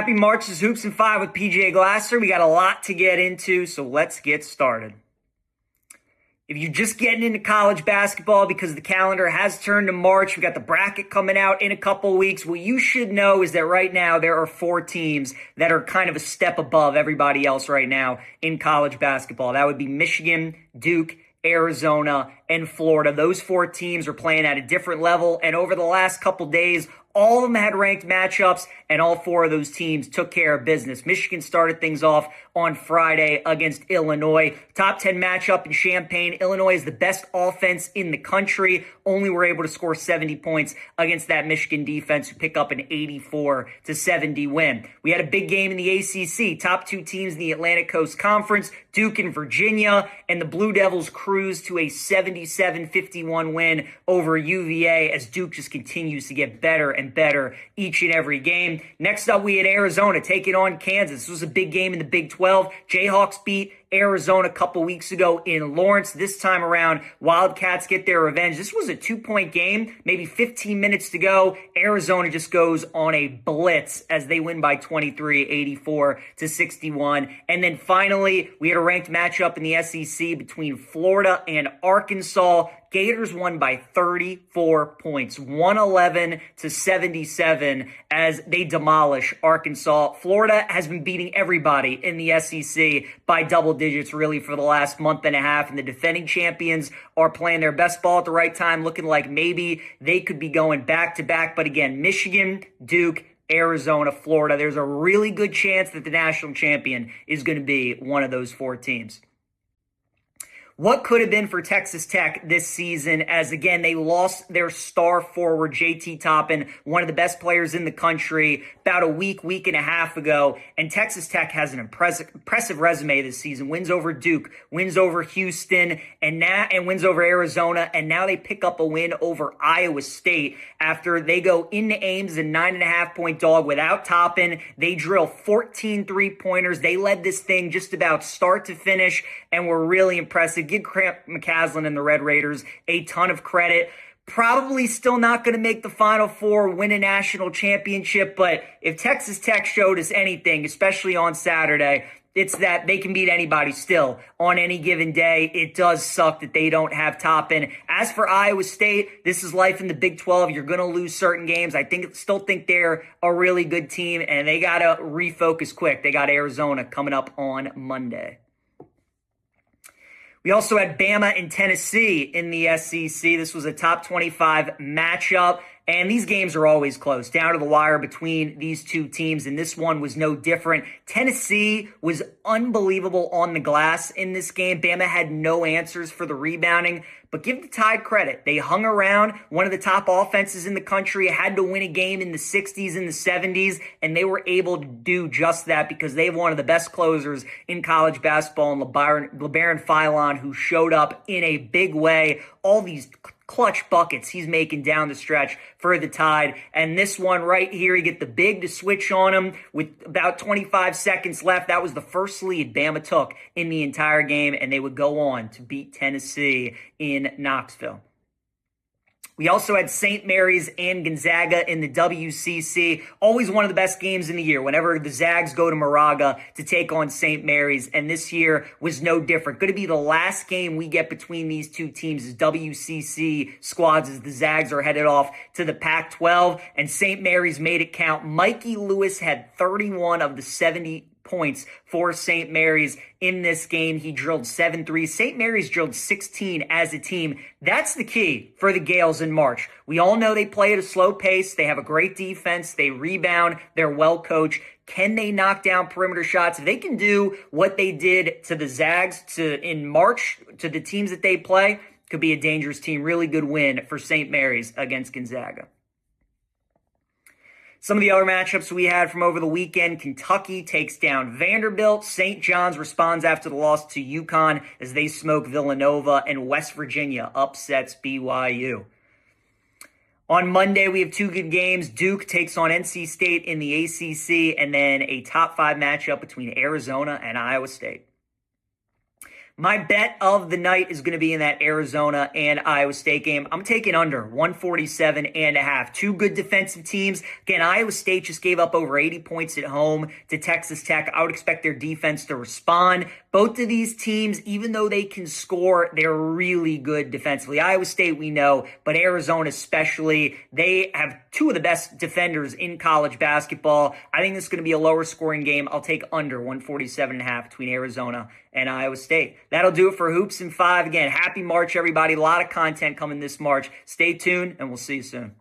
Happy March. This is Hoops and 5 with PJ Glasser. We got a lot to get into, so let's get started. If you're just getting into college basketball because the calendar has turned to March, we got the bracket coming out in a couple weeks, what you should know is that right now there are 4 teams that are kind of a step above everybody else right now in college basketball. That would be Michigan, Duke, Arizona, and Florida. Those 4 teams are playing at a different level, and over the last couple days, all of them had ranked matchups, and all 4 of those teams took care of business. Michigan started things off on Friday against Illinois. Top 10 matchup in Champaign. Illinois is the best offense in the country. Only were able to score 70 points against that Michigan defense, who pick up an 84-70 win. We had a big game in the ACC. Top 2 teams in the Atlantic Coast Conference, Duke and Virginia, and the Blue Devils cruised to a 77-51 win over UVA as Duke just continues to get better and better each and every game. Next up, we had Arizona taking on Kansas. This was a big game in the Big 12. Jayhawks beat Arizona a couple weeks ago in Lawrence. This time around, Wildcats get their revenge. This was a 2-point game, maybe 15 minutes to go. Arizona just goes on a blitz as they win by 23, 84-61. And then finally, we had a ranked matchup in the SEC between Florida and Arkansas. Gators won by 34 points, 111-77 as they demolish Arkansas. Florida has been beating everybody in the SEC by double digits really for the last month and a half, and the defending champions are playing their best ball at the right time, looking like maybe they could be going back-to-back. But again, Michigan, Duke, Arizona, Florida, there's a really good chance that the national champion is going to be one of those 4 teams. What could have been for Texas Tech this season as, again, they lost their star forward, JT Toppin, one of the best players in the country, about a week and a half ago. And Texas Tech has an impressive resume this season. Wins over Duke, wins over Houston, and wins over Arizona. And now they pick up a win over Iowa State after they go into Ames, a 9.5-point dog without Toppin. They drill 14 3-pointers. They led this thing just about start to finish and were really impressive. Give Cramp McCaslin and the Red Raiders a ton of credit. Probably still not going to make the Final Four, win a national championship, but if Texas Tech showed us anything, especially on Saturday, it's that they can beat anybody still on any given day. It does suck that they don't have Toppin. As for Iowa State, this is life in the Big 12. You're going to lose certain games. I still think they're a really good team, and they got to refocus quick. They got Arizona coming up on Monday. We also had Bama and Tennessee in the SEC. This was a top 25 matchup, and these games are always close, down to the wire between these 2 teams, and this one was no different. Tennessee was unbelievable on the glass in this game. Bama had no answers for the rebounding, but give the Tide credit. They hung around. One of the top offenses in the country, had to win a game in the 60s and the 70s, and they were able to do just that because they have one of the best closers in college basketball in LeBaron Philon, who showed up in a big way. All these clutch buckets he's making down the stretch for the Tide. And this one right here, you get the big to switch on him with about 25 seconds left. That was the first lead Bama took in the entire game, and they would go on to beat Tennessee in Knoxville. We also had St. Mary's and Gonzaga in the WCC. Always one of the best games in the year whenever the Zags go to Moraga to take on St. Mary's. And this year was no different. Going to be the last game we get between these 2 teams as WCC squads as the Zags are headed off to the Pac-12. And St. Mary's made it count. Mikey Lewis had 31 of the 70 points for St. Mary's in this game. He drilled 7 threes. St. Mary's drilled 16 as a team. That's the key for the Gales in March. We all know they play at a slow pace. They have a great defense. They rebound. They're well coached. Can they knock down perimeter shots? If they can do what they did to the Zags in March to the teams that they play, could be a dangerous team. Really good win for St. Mary's against Gonzaga. Some of the other matchups we had from over the weekend: Kentucky takes down Vanderbilt. St. John's responds after the loss to UConn as they smoke Villanova, and West Virginia upsets BYU. On Monday, we have 2 good games. Duke takes on NC State in the ACC, and then a top 5 matchup between Arizona and Iowa State. My bet of the night is going to be in that Arizona and Iowa State game. I'm taking under 147.5. Two good defensive teams. Again, Iowa State just gave up over 80 points at home to Texas Tech. I would expect their defense to respond. Both of these teams, even though they can score, they're really good defensively. Iowa State, we know, but Arizona especially, they have two of the best defenders in college basketball. I think this is going to be a lower scoring game. I'll take under 147.5 between Arizona and Iowa State. That'll do it for Hoops in 5. Again, happy March, everybody. A lot of content coming this March. Stay tuned, and we'll see you soon.